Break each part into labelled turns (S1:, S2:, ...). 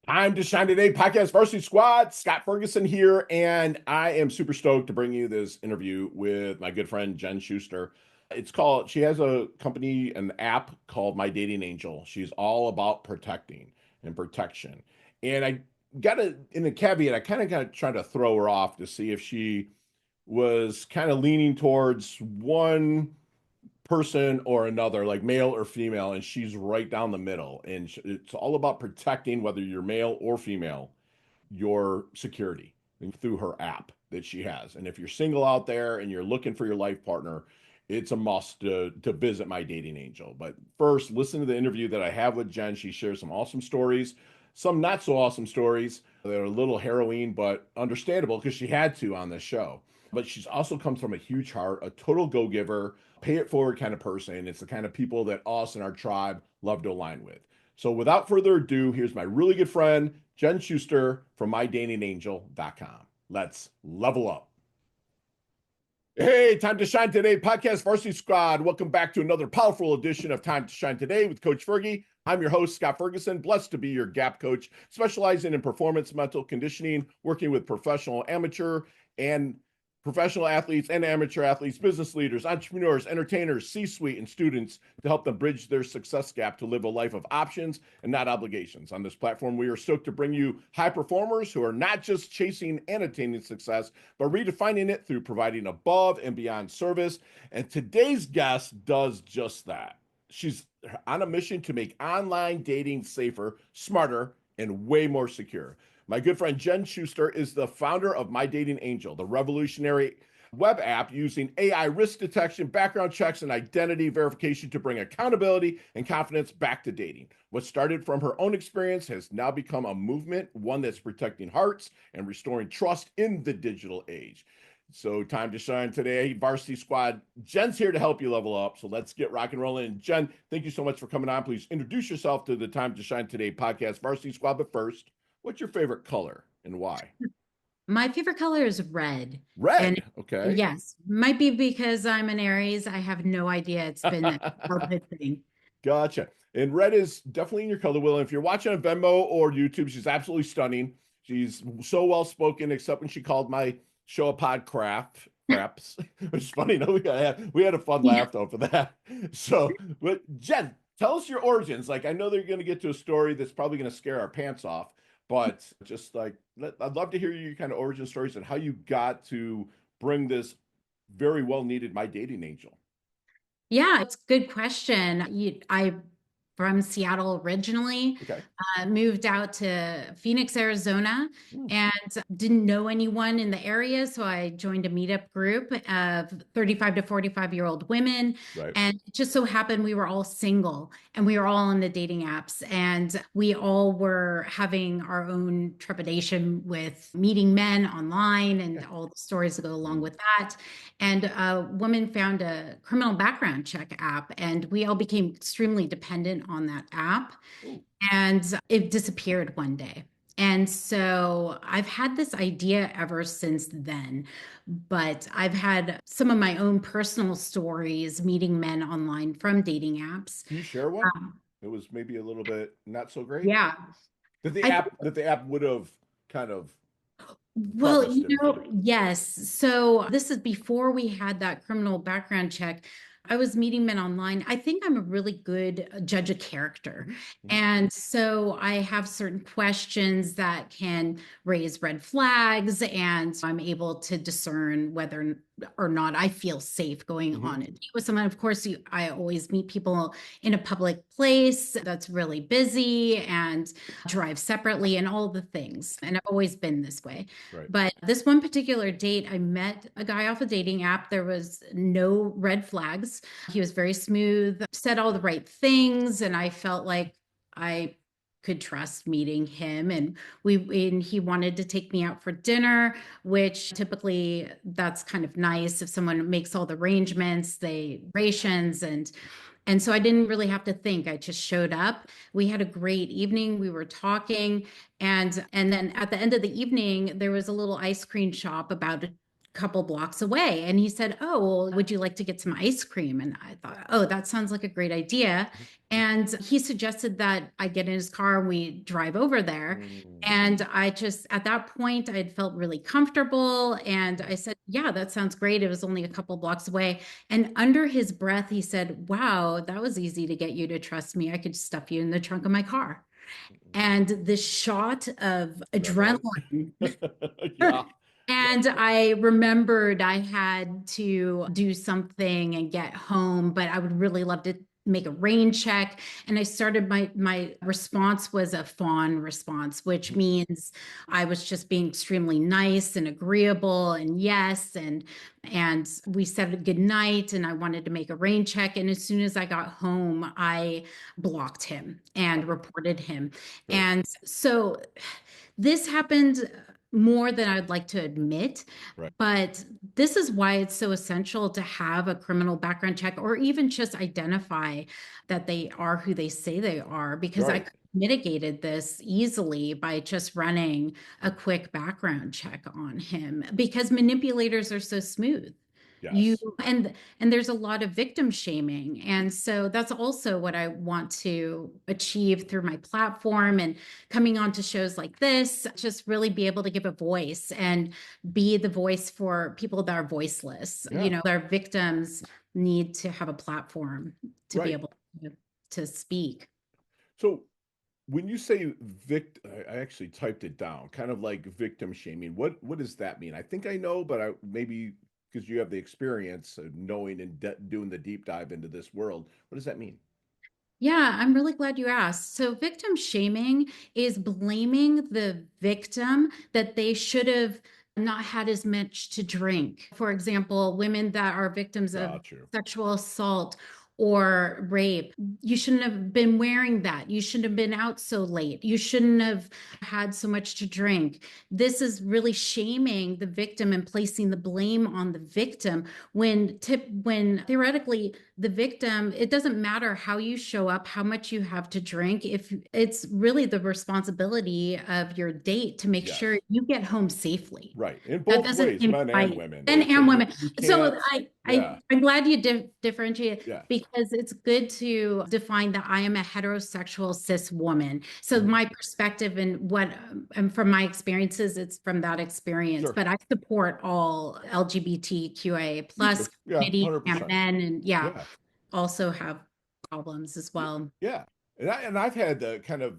S1: Time to Shine Today podcast, Varsity Squad. Scott Ferguson here, and I am super stoked to bring you this interview with my good friend Jen Schuster. She has a company, an app called MyDatingAngel. She's all about protecting and protection. And I in a caveat, I kind of got trying to throw her off to see if she was kind of leaning towards one person or another, like male or female, and she's right down the middle. And it's all about protecting, whether you're male or female, your security through her app that she has. And if you're single out there and you're looking for your life partner, it's a must to visit MyDatingAngel. But first, listen to the interview that I have with Jen. She shares some awesome stories, some not so awesome stories that are a little harrowing, but understandable because she had to on this show. But she's also comes from a huge heart, a total go-giver, pay it forward kind of person. It's the kind of people that us and our tribe love to align with. So without further ado, here's my really good friend, Jen Schuster from MyDatingAngel.com. Let's level up. Hey, Time to Shine Today podcast, Varsity Squad. Welcome back to another powerful edition of Time to Shine Today with Coach Fergie. I'm your host, Scott Ferguson, blessed to be your gap coach, specializing in performance mental conditioning, working with professional athletes and amateur athletes, business leaders, entrepreneurs, entertainers, C-suite, and students to help them bridge their success gap to live a life of options and not obligations. On this platform, we are stoked to bring you high performers who are not just chasing and attaining success, but redefining it through providing above and beyond service. And today's guest does just that. She's on a mission to make online dating safer, smarter, and way more secure. My good friend Jen Schuster is the founder of MyDatingAngel, the revolutionary web app using AI risk detection, background checks, and identity verification to bring accountability and confidence back to dating. What started from her own experience has now become a movement, one that's protecting hearts and restoring trust in the digital age. So time to shine today, Varsity Squad. Jen's here to help you level up. So let's get rock and rolling. And Jen, thank you so much for coming on. Please introduce yourself to the Time to Shine Today podcast, Varsity Squad. But first, what's your favorite color and why?
S2: My favorite color is red. And
S1: Red. Okay.
S2: yes, might be because I'm an Aries. I have no idea. It's been a childhood thing.
S1: Gotcha. And red is definitely in your color wheel. And if you're watching on Venmo or YouTube, she's absolutely stunning. She's so well spoken, except when she called my show a pod craps. Which is funny. No, we had a fun
S2: Yeah.
S1: laugh though for that. So, but Jen, tell us your origins. Like I know they're going to get to a story that's probably going to scare our pants off, but just like I'd love to hear your kind of origin stories and how you got to bring this very well needed My Dating Angel.
S2: Yeah, it's a good question. I from Seattle originally,
S1: Okay.
S2: moved out to Phoenix, Arizona,
S1: Hmm.
S2: and didn't know anyone in the area. So I joined a meetup group of 35 to 45-year-old women.
S1: Right.
S2: And it just so happened we were all single and we were all on the dating apps. And we all were having our own trepidation with meeting men online and all the stories that go along with that. And a woman found a criminal background check app, and we all became extremely dependent on that app.
S1: Oh,
S2: And it disappeared one day. And so I've had this idea ever since then, but I've had some of my own personal stories meeting men online from dating apps.
S1: can you share one?
S2: Um,
S1: It was maybe a little bit not so great.
S2: yeah,
S1: That the
S2: I
S1: app would have kind of
S2: Well,
S1: prefaced it for you.
S2: yes. So this is before we had that criminal background check. I was meeting men online. I think I'm a really good judge of character.
S1: Mhm.
S2: And so I have certain questions that can raise red flags, and I'm able to discern whether or not I feel safe going
S1: Mhm.
S2: on a date with someone. Of course, I always meet people in a public place that's really busy and drive separately and all the things. And I've always been this way.
S1: Right.
S2: But this one particular date, I met a guy off a dating app. There was no red flags. He was very smooth, said all the right things, and I felt like I could trust meeting him. And he wanted to take me out for dinner, which typically that's kind of nice if someone makes all the arrangements, they rations and so I didn't really have to think. I just showed up. We had a great evening. We were talking, and then at the end of the evening, there was a little ice cream shop about a couple blocks away. And he said, "Oh, well, would you like to get some ice cream?" And I thought, "Oh, that sounds like a great idea." And he suggested that I get in his car and we drive over there.
S1: Mm,
S2: And I just, at that point, I had felt really comfortable. And
S1: yeah.
S2: I said, "Yeah, that sounds great." It was only a couple blocks away. And under his breath, he said, "Wow, that was easy to get you to trust me. I could stuff you in the trunk of my car."
S1: Mm.
S2: And this shot of
S1: Adrenaline.
S2: adrenaline.
S1: Yeah. Yeah.
S2: And I remembered I had to do something and get home, but I would really love to make a rain check. And I started my response was a fawn response, which
S1: Mhm.
S2: means I was just being extremely nice and agreeable and yes. And we said a good night and I wanted to make a rain check. And as soon as I got home, I blocked him and
S1: Okay.
S2: reported him.
S1: Sure.
S2: And so this happened more than I'd like to admit,
S1: Right.
S2: but this is why it's so essential to have a criminal background check or even just identify that they are who they say they are, because I
S1: Right.
S2: could have mitigated this easily by just running a quick background check on him because manipulators are so smooth. You
S1: Yes.
S2: and there's a lot of victim shaming. And so that's also what I want to achieve through my platform and coming on to shows like this, just really be able to give a voice and be the voice for people that are voiceless.
S1: Yeah.
S2: Our victims need to have a platform to be
S1: Right.
S2: able to speak.
S1: So when you say I actually typed it down, kind of like victim shaming. What does that mean? I think I know, but I maybe because you have the experience of knowing and doing the deep dive into this world. What does that mean?
S2: Yeah, I'm really glad you asked. So, victim shaming is blaming the victim that they should have not had as much to drink. For example, women that are victims of
S1: Got you.
S2: sexual assault or rape, you shouldn't have been wearing that. You shouldn't have been out so late. You shouldn't have had so much to drink. This is really shaming the victim and placing the blame on the victim when theoretically the victim, it doesn't matter how you show up, how much you have to drink. If it's really the responsibility of your date to make sure
S1: Yes.
S2: you get home safely.
S1: Right. In
S2: That
S1: both
S2: doesn't
S1: ways, men and
S2: invite
S1: women.
S2: men
S1: It's like
S2: and women.
S1: you
S2: So
S1: can't.
S2: I,
S1: Yeah.
S2: I I'm glad you differentiate
S1: Yes.
S2: because it's good to define that I am a heterosexual cis woman. So
S1: Mhm.
S2: my perspective and what and from my experiences, it's from that experience.
S1: Sure.
S2: But I support all LGBTQIA
S1: Me
S2: plus
S1: too. Yeah.
S2: community and
S1: 100%.
S2: men, and yeah,
S1: Yeah.
S2: also have problems as
S1: Y-
S2: well.
S1: Yeah. And I've had kind of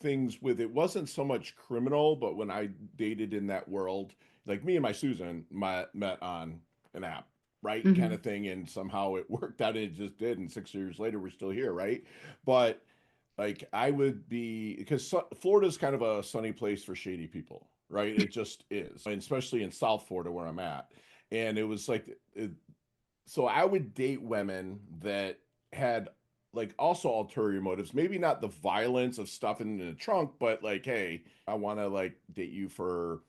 S1: things with it wasn't so much criminal, but when I dated in that world, like me and my Susan met on an app, right? Kind
S2: Mhm.
S1: of thing. And somehow it worked out. It just did. And 6 years later, we're still here, right? But like I would be because Florida's kind of a sunny place for shady people, right? It just is, and especially in South Florida where I'm at. And it was like so I would date women that had like also ulterior motives, maybe not the violence of stuffing in the trunk, but like, hey, I want to like date you for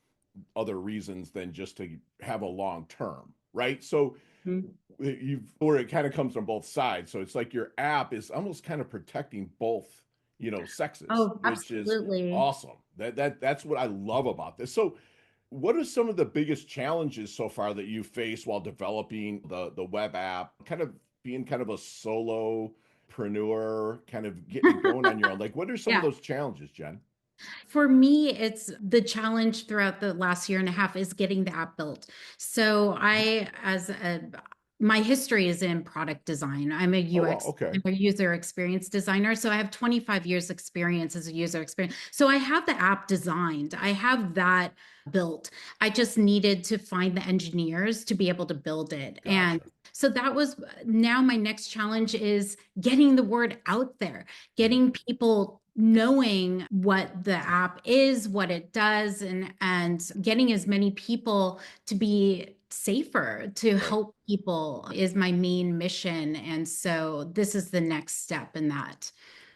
S1: other reasons than just to have a long term, right? So
S2: Mhm.
S1: you've or it kind of comes from both sides. So it's like your app is almost kind of protecting both, sexes,
S2: Oh,
S1: which is
S2: absolutely.
S1: awesome. That's what I love about this. So what are some of the biggest challenges so far that you face while developing the web app? Kind of being kind of a solopreneur, kind of getting it going on your own. Like, what are some of
S2: Yeah.
S1: those challenges, Jen?
S2: For me, it's the challenge throughout the last year and a half is getting the app built. So my history is in product design. I'm a
S1: Oh wow,
S2: UX,
S1: okay,
S2: I'm a user experience designer. So I have 25 years experience as a user experience. So I have the app designed. I have that built. I just needed to find the engineers to be able to build it. And
S1: gotcha.
S2: so that was now my next challenge is getting the word out there,
S1: Mhm.
S2: getting people knowing what the app is, what it does, and getting as many people to be safer to
S1: Right.
S2: help people is my main mission. And so this is the next step in that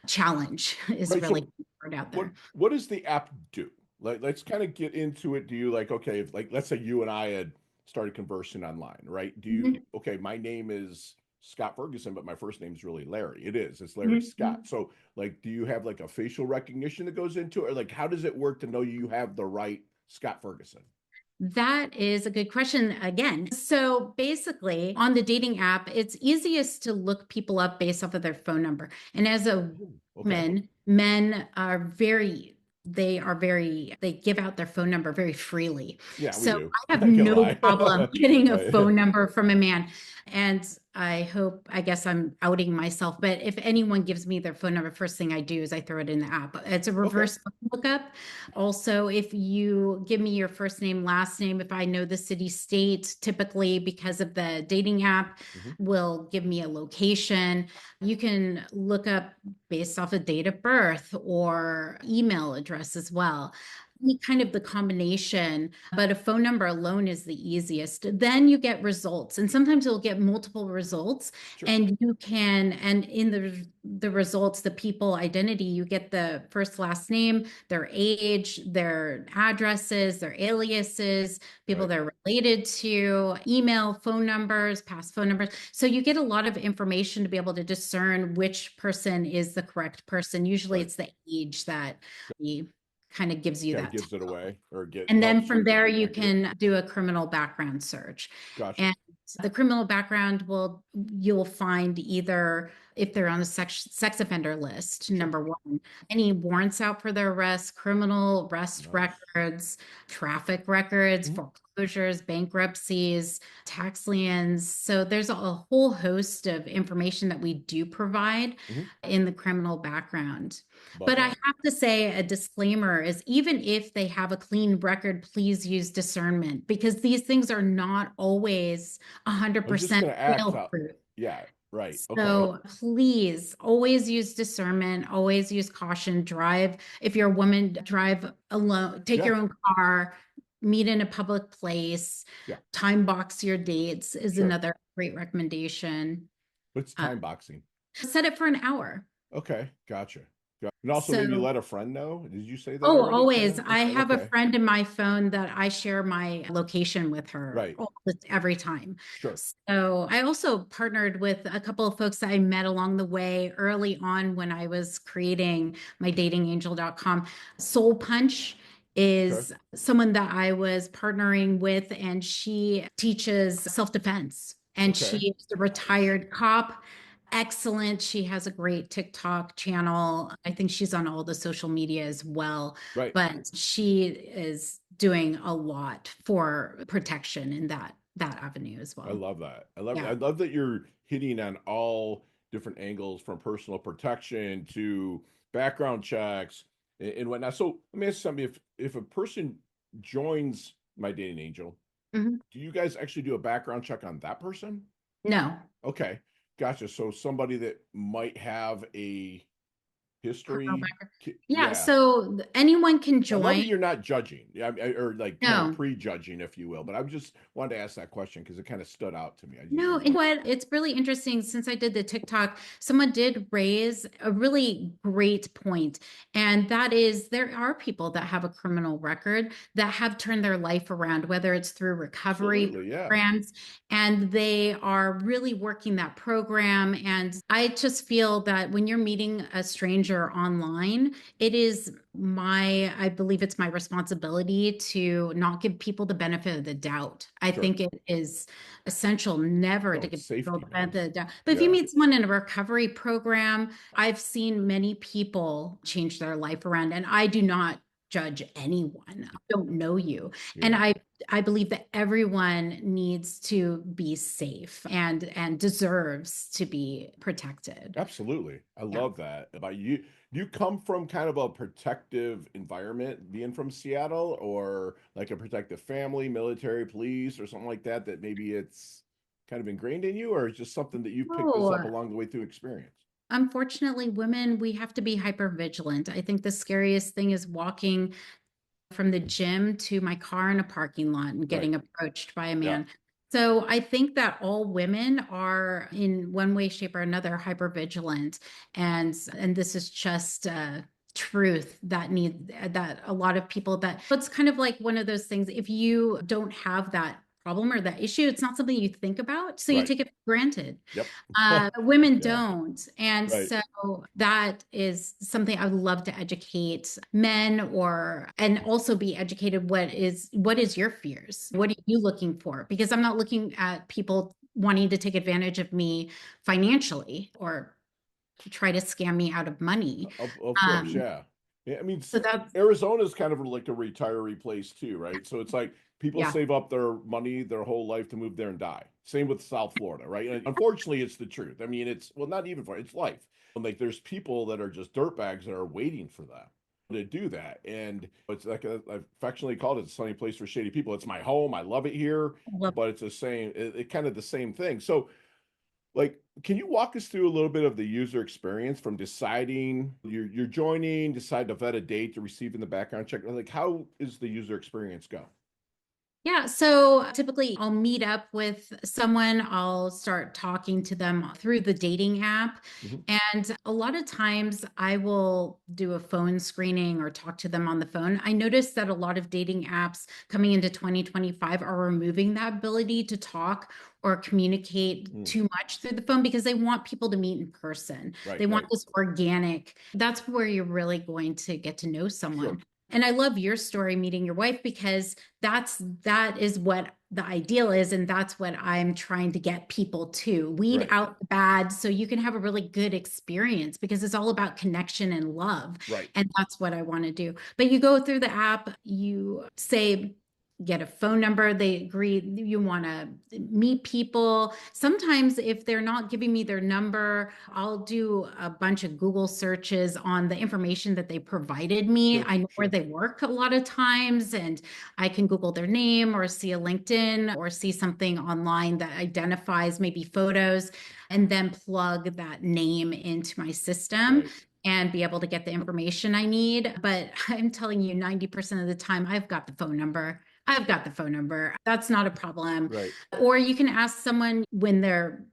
S2: challenge is
S1: Right.
S2: really
S1: So
S2: put out
S1: what
S2: there.
S1: what does the app do? Like, let's kind of get into it. Do you like, okay, if like let's say you and I had started conversing online, right? Do you
S2: Mhm,
S1: okay, my name is Scott Ferguson, but my first name is really Larry. It is. It's Larry
S2: mhm,
S1: Scott.
S2: mhm.
S1: So like do you have like a facial recognition that goes into it? Or like how does it work to know you have the right Scott Ferguson?
S2: That is a good question again. So basically, on the dating app, it's easiest to look people up based off of their phone number. And as a
S1: Oh, okay.
S2: woman, men are they give out their phone number very freely.
S1: Yeah, we
S2: So
S1: do.
S2: I have
S1: Not gonna
S2: no
S1: lie.
S2: problem getting a
S1: Right.
S2: phone number from a man. And I guess I'm outing myself, but if anyone gives me their phone number, first thing I do is I throw it in the app. It's a
S1: Okay.
S2: reverse lookup. Also, if you give me your first name, last name, if I know the city, state, typically because of the dating app,
S1: Hmm.
S2: will give me a location. You can look up based off of date of birth or email address as well. Kind of the combination, but a phone number alone is the easiest. Then you get results, and sometimes you'll get multiple results,
S1: Sure.
S2: and and in the results, the people identity, you get the first, last name, their age, their addresses, their aliases, people
S1: Right.
S2: they're related to, email, phone numbers, past phone numbers. So you get a lot of information to be able to discern which person is the correct person. Usually
S1: Right.
S2: it's the age that kind of gives you
S1: Kind of
S2: that
S1: gives it
S2: tell.
S1: away or
S2: And then
S1: helps
S2: from
S1: you
S2: there, you
S1: accurate.
S2: can do a criminal background search.
S1: Gotcha.
S2: And the criminal background you'll find either if they're on the sex offender list,
S1: Sure.
S2: number one, any warrants out for their arrest, criminal arrest
S1: Nice.
S2: records, traffic records,
S1: Hmm.
S2: foreclosures, bankruptcies, tax liens. So there's a whole host of information that we do provide
S1: Hmm.
S2: in the criminal background.
S1: Love
S2: But I
S1: that.
S2: have to say a disclaimer is even if they have a clean record, please use discernment because these things are not always
S1: I was just
S2: 100%
S1: gonna ask
S2: fail
S1: how.
S2: proof.
S1: Yeah. Right. Okay.
S2: So please always use discernment, always use caution. Drive, if you're a woman, drive alone, take
S1: Yeah.
S2: your own car, meet in a public place,
S1: Yeah.
S2: time box your dates is
S1: Sure.
S2: another great recommendation.
S1: What's
S2: Uh,
S1: time boxing?
S2: Set it for an hour.
S1: Okay. Gotcha. And also maybe
S2: So
S1: let a friend know. Did you say that
S2: oh,
S1: already
S2: always.
S1: too?
S2: I have a
S1: Okay.
S2: friend in my phone that I share my location with her
S1: Right.
S2: every time.
S1: Sure.
S2: So I also partnered with a couple of folks that I met along the way early on when I was creating MyDatingAngel.com. Soul Punch
S1: Okay.
S2: is someone that I was partnering with, and she teaches self-defense. And
S1: Okay.
S2: she is a
S1: Nice.
S2: retired cop, excellent. She has a great TikTok channel. I think she's on all the social media as well,
S1: Right.
S2: but she is doing a lot for protection in that avenue as
S1: I
S2: well.
S1: love that. I love
S2: Yeah.
S1: I love that you're hitting on all different angles from personal protection to background checks and whatnot. So let me ask you something. If a person joins my dating angel,
S2: Mhm.
S1: do you guys actually do a background check on that person?
S2: No.
S1: Okay. Gotcha. So somebody that might have a
S2: Criminal
S1: history.
S2: background. Yeah,
S1: Yeah.
S2: so anyone can
S1: I love
S2: join.
S1: that you're not judging, yeah, or like kind of
S2: No.
S1: prejudging, if you will. But I just wanted to ask that question because it kind of stood out to me. I just
S2: No,
S1: didn't
S2: and
S1: know.
S2: what it's really interesting since I did the TikTok, someone did raise a really great point, and that is there are people that have a criminal record that have turned their life around, whether it's through recovery
S1: Absolutely, yeah.
S2: programs, and they are really working that program. And I just feel that when you're meeting a stranger online, it is I believe it's my responsibility to not give people the benefit of the doubt. I
S1: Sure.
S2: think it is essential never
S1: No,
S2: to
S1: it's
S2: give people
S1: safety,
S2: the
S1: man.
S2: benefit of the doubt. But if you
S1: Yeah,
S2: meet someone in a recovery program, I've seen many people change their life around, and I do not judge anyone. I don't know you. And
S1: yeah.
S2: I believe that everyone needs to be safe and deserves to be protected.
S1: Absolutely. I
S2: Yeah.
S1: love that about you. Do you come from kind of a protective environment being from Seattle or like a protective family, military, police, or something like that, that maybe it's kind of ingrained in you, or is just something that you picked this up
S2: Oh,
S1: along the way through experience?
S2: unfortunately, women, we have to be hyper vigilant. I think the scariest thing is walking from the gym to my car in a parking lot and
S1: Right.
S2: getting approached by a
S1: Yeah.
S2: man. So I think that all women are in one way, shape, or another hypervigilant, and this is just truth that a lot of people that it's kind of like one of those things. If you don't have that problem or that issue. It's not something you think about, so you
S1: Right.
S2: take it for granted.
S1: Yep.
S2: Women
S1: Yeah.
S2: don't. And
S1: Right.
S2: so that is something I would love to educate men and also be educated. What is your fears? What are you looking for? Because I'm not looking at people wanting to take advantage of me financially or try to scam me out of money.
S1: Of course,
S2: Um,
S1: yeah. Yeah, I mean,
S2: so that's,
S1: Arizona's kind of like a retiree place too, right? So it's like people
S2: yeah.
S1: save up their money their whole life to move there and die. Same with South Florida, right? And unfortunately, it's the truth. I mean, it's well, not even for it's life. And like, there's people that are just dirtbags that are waiting for that to do that, and it's like I've affectionately called it a sunny place for shady people. It's my home. I love it here,
S2: Love.
S1: but it's the same. It kind of the same thing. So like, can you walk us through a little bit of the user experience from deciding you're joining, decide to vet a date to receiving the background check? Like, how is the user experience go?
S2: Yeah, so typically I'll meet up with someone, I'll start talking to them through the dating app.
S1: Mhm.
S2: And a lot of times I will do a phone screening or talk to them on the phone. I noticed that a lot of dating apps coming into 2025 are removing that ability to talk or communicate
S1: Mm.
S2: too much through the phone because they want people to meet in person.
S1: Right,
S2: They want
S1: right.
S2: this organic. That's where you're really going to get to know
S1: Sure.
S2: someone. And I love your story meeting your wife because that is what the ideal is, and that's what I'm trying to get people to weed
S1: Right,
S2: out the bad so you can have a really good experience because it's all about connection and love,
S1: right.
S2: and that's what I want to do. But you go through the app, you say get a phone number, they agree you want to meet people. Sometimes if they're not giving me their number, I'll do a bunch of Google searches on the information that they provided me.
S1: Sure,
S2: I know where
S1: sure.
S2: they work a lot of times, and I can Google their name or see a LinkedIn or see something online that identifies maybe photos and then plug that name into my system
S1: Right,
S2: and be able to get the information I need. But I'm telling you, 90% of the time, I've got the phone number. I've got the phone number. That's not a problem.
S1: right.
S2: Or you can ask someone when they're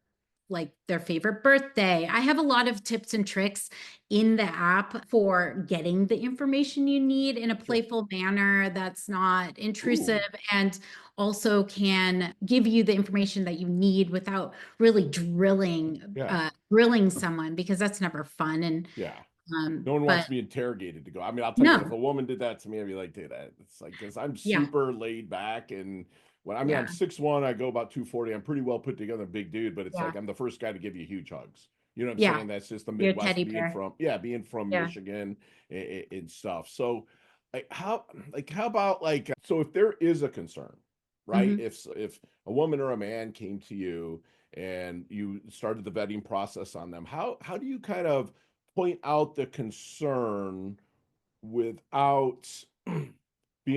S2: like their favorite birthday. I have a lot of tips and tricks in the app for getting the information you need in a
S1: Sure.
S2: playful manner that's not intrusive
S1: Ooh,
S2: and also can give you the information that you need without really
S1: yeah,
S2: grilling someone because that's never fun. And
S1: yeah. No one wants
S2: but
S1: to be interrogated to go. I mean, I'll tell you what, if
S2: no,
S1: a woman did that to me, I'd be like, dude, it's like, because I'm
S2: yeah,
S1: super laid back. And when I mean, I'm
S2: yeah,
S1: 6'1", I go about 240. I'm pretty well put together, big dude, but it's
S2: yeah,
S1: like I'm the first guy to give you huge hugs. You know what I'm
S2: yeah.
S1: saying? That's just the
S2: Your
S1: Midwest
S2: teddy bear.
S1: being from
S2: Yeah.
S1: Michigan and stuff. So how about like, so if there is a concern, right?
S2: Hmm.
S1: If a woman or a man came to you and you started the vetting process on them, how do you kind of point out the concern without being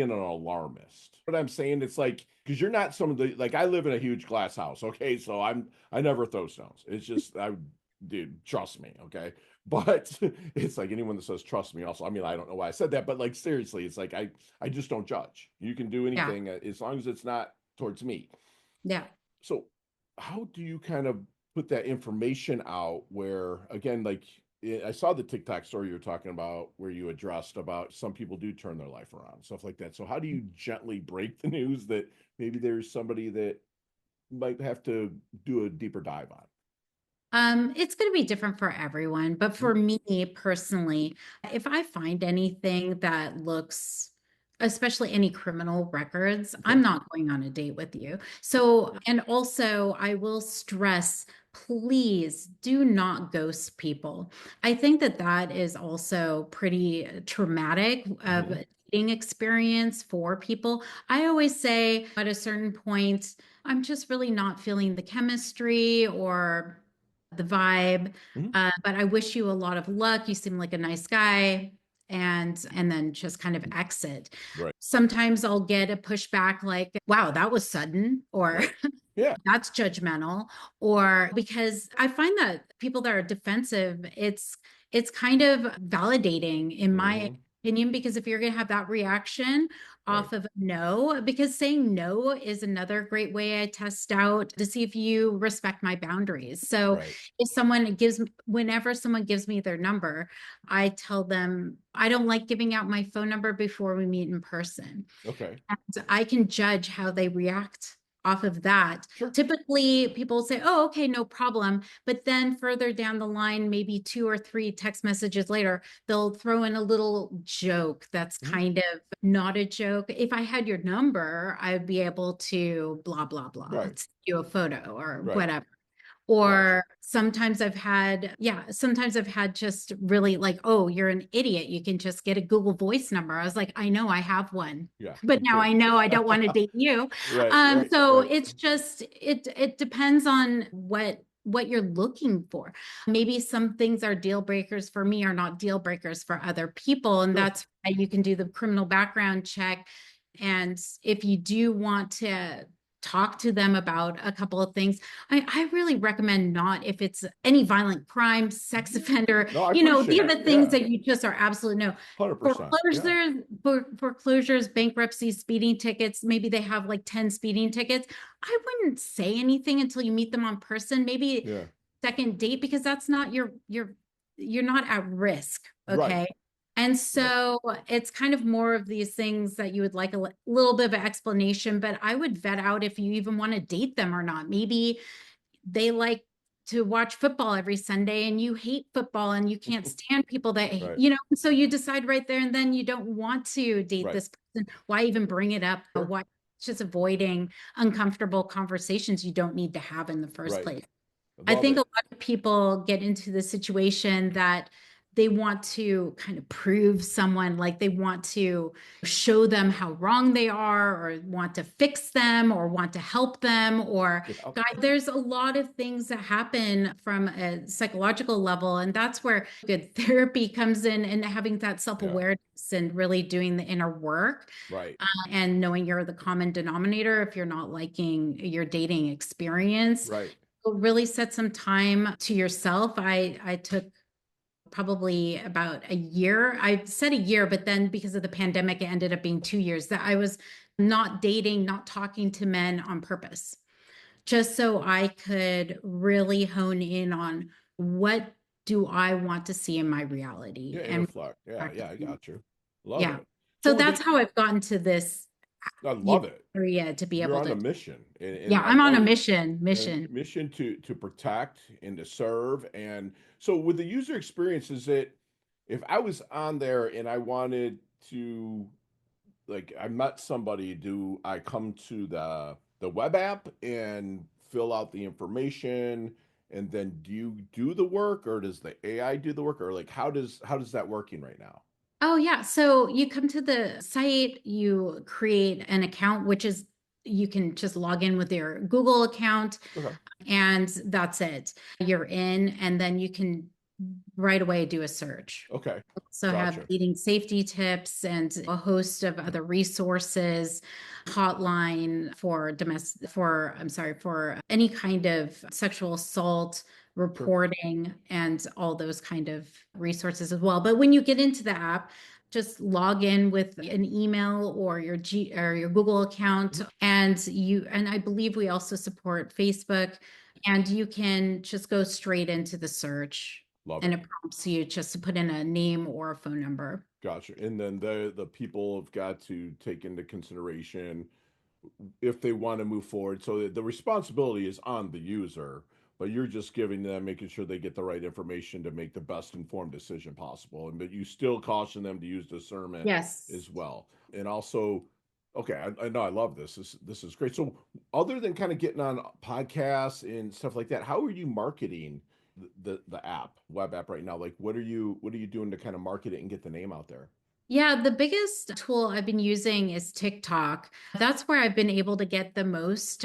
S1: an alarmist? What I'm saying, it's like, because you're not some of the, like, I live in a huge glass house, okay? So I never throw stones. It's just dude, trust me, okay? But it's like anyone that says trust me also, I mean, I don't know why I said that, but like seriously, it's like I just don't judge. You can do
S2: Yeah.
S1: anything as long as it's not towards me.
S2: Yeah.
S1: So how do you kind of put that information out where, again, like I saw the TikTok story you were talking about where you addressed about some people do turn their life around, stuff like that. So how do you gently break the news that maybe there's somebody that might have to do a deeper dive on?
S2: It's going to be different for everyone, but
S1: Mhm.
S2: for me personally, if I find anything that looks, especially any criminal records,
S1: Okay.
S2: I'm not going on a date with you. So, and also I will stress, please do not ghost people. I think that that is also pretty traumatic of
S1: Mhm.
S2: a dating experience for people. I always say at a certain point, I'm just really not feeling the chemistry or the vibe.
S1: Mhm.
S2: But I wish you a lot of luck. You seem like a nice guy. And then just kind of exit.
S1: Right.
S2: Sometimes I'll get a pushback like, wow, that was sudden, or
S1: Right. Yeah.
S2: that's judgmental, or because I find that people that are defensive, it's kind of validating in my
S1: Hmm.
S2: opinion, because if you're going to have that reaction
S1: Right.
S2: off of no, because saying no is another great way I test out to see if you respect my boundaries. So
S1: Right.
S2: if whenever someone gives me their number, I tell them I don't like giving out my phone number before we meet in person.
S1: Okay.
S2: And I can judge how they react off of that.
S1: Sure.
S2: Typically, people say, oh, okay, no problem. But then further down the line, maybe two or three text messages later, they'll throw in a little joke that's
S1: Mhm.
S2: kind of not a joke. If I had your number, I'd be able to blah, blah, blah,
S1: Right.
S2: send you a photo or
S1: Right.
S2: whatever.
S1: Gotcha.
S2: Or sometimes I've had just really like, oh, you're an idiot. You can just get a Google Voice number. I was like, I know I have one,
S1: Yeah,
S2: but
S1: me
S2: now
S1: too.
S2: I know I don't want to date you.
S1: Right, right,
S2: So
S1: right.
S2: it's just it depends on what you're looking for. Maybe some things are deal breakers for me are not deal breakers for other people. And
S1: Sure.
S2: that's why you can do the criminal background check. And if you do want to talk to them about a couple of things, I really recommend not if it's any violent crime, sex
S1: Mhm.
S2: offender,
S1: No, I
S2: these are
S1: appreciate it.
S2: the things
S1: Yeah.
S2: that you just are absolutely no.
S1: 100%. Yeah.
S2: Foreclosures, bankruptcies, speeding tickets, maybe they have like 10 speeding tickets. I wouldn't say anything until you meet them on person, maybe
S1: Yeah.
S2: second date, because that's not you're not at risk,
S1: Right.
S2: okay? And
S1: Right.
S2: so it's kind of more of these things that you would like a little bit of an explanation, but I would vet out if you even want to date them or not. Maybe they like to watch football every Sunday and you hate football and you can't stand people that,
S1: Right.
S2: so you decide right there and then you don't want to date
S1: Right.
S2: this person. Why even bring it up?
S1: Sure.
S2: Why just avoiding uncomfortable conversations you don't need to have in the first
S1: Right.
S2: place?
S1: I
S2: I
S1: love
S2: think a
S1: it.
S2: lot of people get into the situation that they want to kind of prove someone, like they want to show them how wrong they are, or want to fix them, or want to help them. Or,
S1: Yeah.
S2: guys, there's a lot of things that happen from a psychological level. And that's where good therapy comes in, and having that self
S1: Yeah.
S2: awareness and really doing the inner work,
S1: Right.
S2: and knowing you're the common denominator if you're not liking your dating experience.
S1: Right.
S2: Really set some time to yourself. I took probably about a year. I said a year, but then because of the pandemic, it ended up being 2 years that I was not dating, not talking to men on purpose, just so I could really hone in on what do I want to see in my reality
S1: Yeah.
S2: and
S1: Interflect. Yeah. Yeah. I
S2: practicing.
S1: got you. Love
S2: Yeah.
S1: it. So
S2: So
S1: with
S2: that's
S1: the,
S2: how I've gotten to this
S1: I love it.
S2: area to be
S1: You're
S2: able
S1: on a
S2: to.
S1: mission,
S2: Yeah,
S1: and I
S2: I'm on a
S1: love it.
S2: mission.
S1: A
S2: Mission.
S1: mission to protect and to serve. And so with the user experience, is it if I was on there and I wanted to, like, I met somebody, do I come to the web app and fill out the information, and then do you do the work, or does the AI do the work, or like how does that working right now?
S2: Oh, yeah. So you come to the site, you create an account, which is you can just log in with your Google account,
S1: Okay.
S2: and that's it. You're in, and then you can right away do a search.
S1: Okay.
S2: So have
S1: Gotcha.
S2: eating safety tips and a host of other resources, hotline for I'm sorry, for any kind of sexual assault
S1: Sure.
S2: reporting, and all those kind of resources as well. But when you get into the app, just log in with an email or your Google account,
S1: Mhm.
S2: and I believe we also support Facebook, and you can just go straight into the search,
S1: Love
S2: and
S1: it.
S2: it prompts you just to put in a name or a phone number.
S1: Gotcha. And then the people have got to take into consideration if they want to move forward. So the responsibility is on the user, but you're just giving them, making sure they get the right information to make the best informed decision possible. And but you still caution them to use discernment
S2: Yes.
S1: as well. And also, okay, I know I love this. This is great. So other than kind of getting on podcasts and stuff like that, how are you marketing the app, web app right now? Like what are you doing to kind of market it and get the name out there?
S2: Yeah, the biggest tool I've been using is TikTok. That's where I've been able to get the most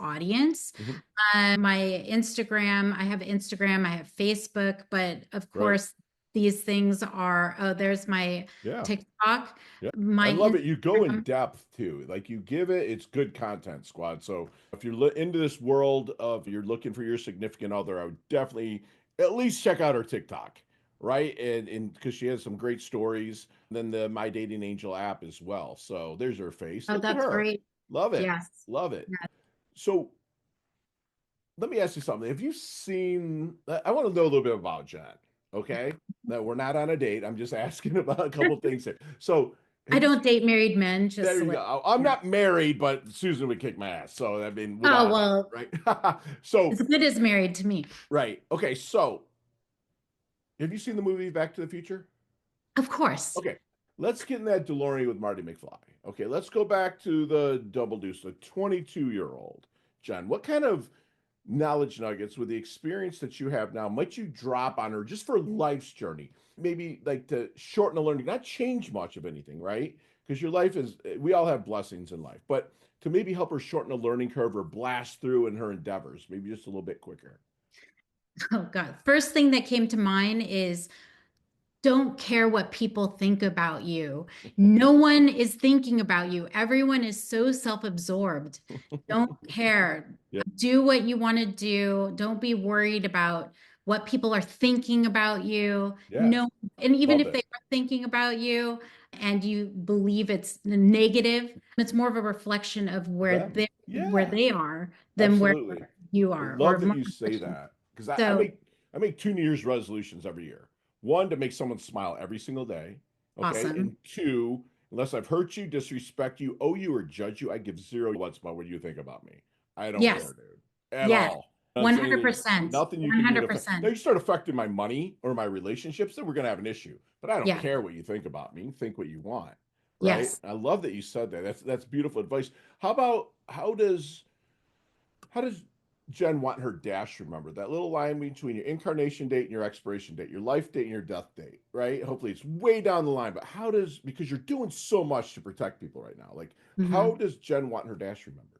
S2: audience.
S1: Mhm.
S2: My Instagram, I have Instagram, I have Facebook, but of
S1: Right.
S2: course, these things are, oh, there's my
S1: Yeah.
S2: TikTok,
S1: Yeah. I
S2: my
S1: love it. You go in
S2: Instagram.
S1: depth too. Like you give it, it's good content, squad. So if you're into this world of you're looking for your significant other, I would definitely at least check out her TikTok, right? And because she has some great stories. And then the My Dating Angel app as well. So there's her face.
S2: Oh,
S1: Look at
S2: that's
S1: her.
S2: great.
S1: Love it.
S2: Yes.
S1: Love it.
S2: Yes.
S1: So let me ask you something. Have you seen? I want to know a little bit about Jen. Okay, that we're not on a date. I'm just asking about a couple things here. So
S2: I
S1: Have you?
S2: don't date married men,
S1: There
S2: just to
S1: you
S2: let
S1: go. I'm
S2: yeah.
S1: not married, but Susan would kick my ass. So I mean,
S2: Oh,
S1: without a doubt,
S2: well,
S1: right? So
S2: as good as married to me.
S1: right. Okay. So have you seen the movie Back to the Future?
S2: Of course.
S1: Okay. Let's get in that DeLorean with Marty McFly. Okay. Let's go back to the Double Deuce, the 22-year-old Jen. What kind of knowledge nuggets with the experience that you have now might you drop on her just for life's journey? Maybe like to shorten the learning, not change much of anything, right? Because your life is, we all have blessings in life, but to maybe help her shorten the learning curve or blast through in her endeavors, maybe just a little bit quicker.
S2: Oh God. First thing that came to mind is don't care what people think about you. No one is thinking about you. Everyone is so self-absorbed. Don't care.
S1: Yeah.
S2: Do what you want to do. Don't be worried about what people are thinking about you.
S1: Yeah.
S2: No, and even
S1: Love
S2: if they
S1: it.
S2: are thinking about you and you believe it's negative, it's more of a reflection of
S1: Them.
S2: where
S1: Yeah.
S2: they are than where
S1: Absolutely.
S2: you
S1: I
S2: are, or
S1: love that
S2: more
S1: you say
S2: reflection.
S1: that because I
S2: So
S1: make I make 2 New Year's resolutions every year. One to make someone smile every single day. Okay. And
S2: awesome.
S1: two, unless I've hurt you, disrespect you, owe you, or judge you, I give zero what's about what you think about me. I don't care,
S2: Yes.
S1: dude. At
S2: Yes.
S1: all. I'm saying there's
S2: 100%.
S1: nothing you can do to affect. Now
S2: 100%.
S1: you start affecting my money or my relationships, then we're gonna have an issue. But I don't
S2: Yeah.
S1: care what you think about me. Think what you want. Right?
S2: Yes.
S1: I love that you said that. That's beautiful advice. How about how does Jen want her dash remembered? That little line between your incarnation date and your expiration date, your life date and your death date, right? Hopefully it's way down the line, but how does, because you're doing so much to protect people right now, like how
S2: Hmm.
S1: does Jen want her dash remembered?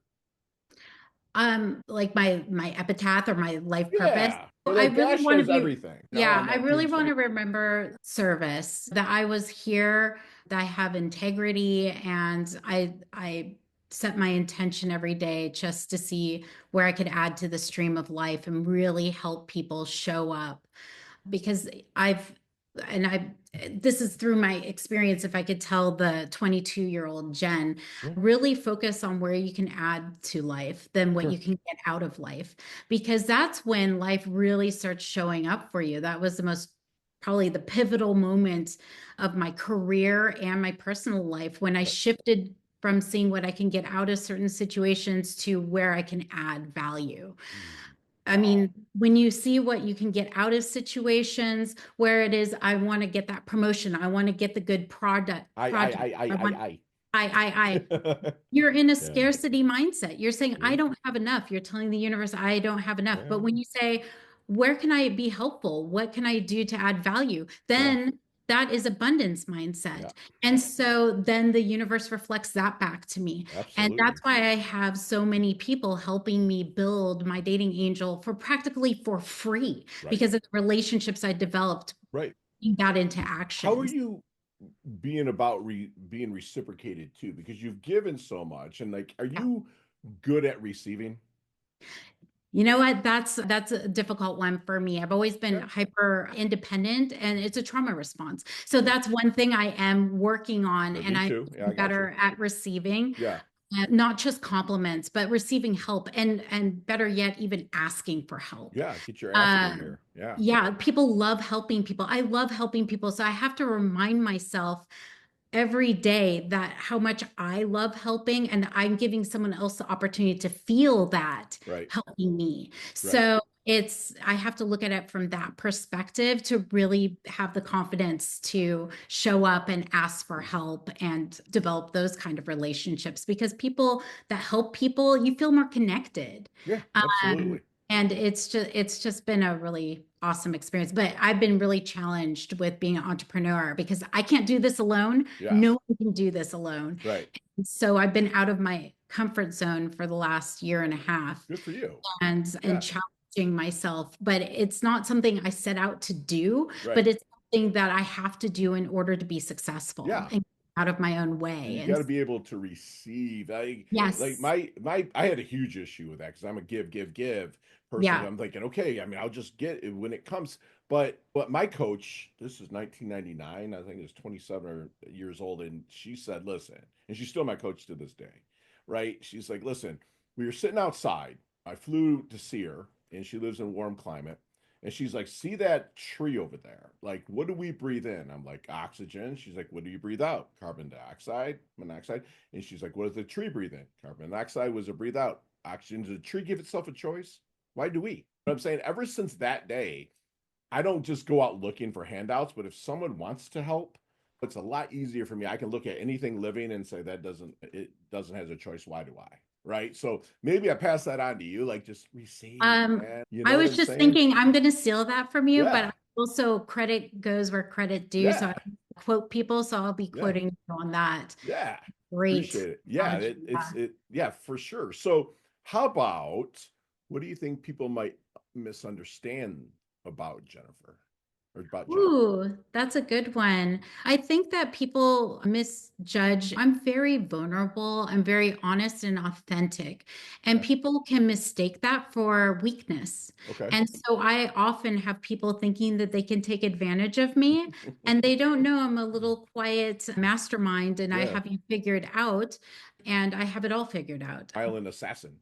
S2: Like my epitaph or my life purpose.
S1: Yeah.
S2: So
S1: Or
S2: I
S1: that
S2: really
S1: dash
S2: want to
S1: has
S2: be,
S1: everything, on
S2: yeah, I
S1: that
S2: really want
S1: tombstone.
S2: to remember service, that I was here, that I have integrity, and I set my intention every day just to see where I could add to the stream of life and really help people show up. Because and I, this is through my experience. If I could tell the 22-year-old Jen,
S1: Yeah,
S2: really focus on where you can add to life than what you
S1: sure.
S2: can get out of life, because that's when life really starts showing up for you. That was the most, probably the pivotal moment of my career and my personal life, when I
S1: Right.
S2: shifted from seeing what I can get out of certain situations to where I can add value.
S1: Ooh,
S2: I
S1: wow.
S2: mean, when you see what you can get out of situations where it is, I want to get that promotion, I want to get the good project. I want, I,
S1: I.
S2: you're in a
S1: Yeah.
S2: scarcity mindset. You're saying, I
S1: Yeah.
S2: don't have enough. You're telling the universe, I don't have enough. But
S1: Yeah.
S2: when you say, where can I be helpful? What can I do to add value?
S1: Yeah.
S2: Then that is abundance
S1: Yeah.
S2: mindset. And so then the universe reflects that back to me. And that's
S1: Absolutely.
S2: why I have so many people helping me build my dating angel for practically for free,
S1: Right.
S2: because of the relationships I developed,
S1: Right.
S2: putting that into
S1: How are
S2: actions.
S1: you being about being reciprocated too? Because you've given so much, and like, are you good at receiving?
S2: You know what? That's a difficult one for me. I've always been
S1: Okay.
S2: hyper independent, and it's a trauma response. So
S1: Yeah.
S2: that's one thing I am working on, and
S1: Me
S2: I'm
S1: too. Yeah, I got you.
S2: better at receiving,
S1: Yeah.
S2: not just compliments, but receiving help, and better yet, even asking for help.
S1: Yeah. Get your ass over
S2: Um,
S1: here. Yeah.
S2: yeah, people love helping people. I love helping people. So I have to remind myself every day that how much I love helping, and I'm giving someone else the opportunity to feel that
S1: Right.
S2: helping me.
S1: Right.
S2: So I have to look at it from that perspective to really have the confidence to show up and ask for help and develop those kind of relationships, because people that help people, you feel more connected.
S1: Yeah.
S2: Um,
S1: Absolutely.
S2: and it's just been a really awesome experience. But I've been really challenged with being an entrepreneur, because I can't do this alone.
S1: Yeah.
S2: No one can do this alone.
S1: Right.
S2: So I've been out of my comfort zone for the last year and a half,
S1: Good for you.
S2: and
S1: Yeah.
S2: challenging myself. But it's not something I set out to do, but
S1: Right.
S2: it's something that I have to do in order to be successful
S1: Yeah.
S2: and get out of my own
S1: And
S2: way.
S1: you got
S2: And
S1: to be able to receive. I like
S2: yes,
S1: my I had a huge issue with that because I'm a give person.
S2: yeah.
S1: I'm thinking, okay, I mean, I'll just get it when it comes. But my coach, this is 1999. I think it was years old, and she said, listen, and she's still my coach to this day, right? She's like, listen, we were sitting outside. I flew to see her, and she lives in a warm climate. And she's like, see that tree over there? Like, what do we breathe in? I'm like, oxygen. She's like, what do you breathe out? Carbon dioxide, monoxide. And she's like, what does the tree breathe in? Carbon dioxide. Was it breathe out? Oxygen. Does the tree give itself a choice? Why do we? But I'm saying ever since that day, I don't just go out looking for handouts, but if someone wants to help, it's a lot easier for me. I can look at anything living and say that doesn't have a choice. Why do I? Right. So maybe I pass that on to you, like just receive, man. You know
S2: I
S1: what
S2: was
S1: I'm
S2: just
S1: saying?
S2: thinking I'm going to steal that from you, but
S1: Yeah.
S2: also credit goes where credit due. So I
S1: Yeah.
S2: quote people, so I'll be
S1: Yeah.
S2: quoting you on that.
S1: Yeah.
S2: Great
S1: Appreciate it. Yeah.
S2: analogy.
S1: Yeah, for sure. So how about what do you think people might misunderstand about Jennifer or about Jen?
S2: Ooh, that's a good one. I think that people misjudge. I'm very vulnerable. I'm very honest and authentic. And
S1: Okay.
S2: people can mistake that for weakness.
S1: Okay.
S2: And so I often have people thinking that they can take advantage of me. And they don't know I'm a little quiet mastermind and I
S1: Yeah.
S2: have you figured out. And I have it all figured out.
S1: Island assassin.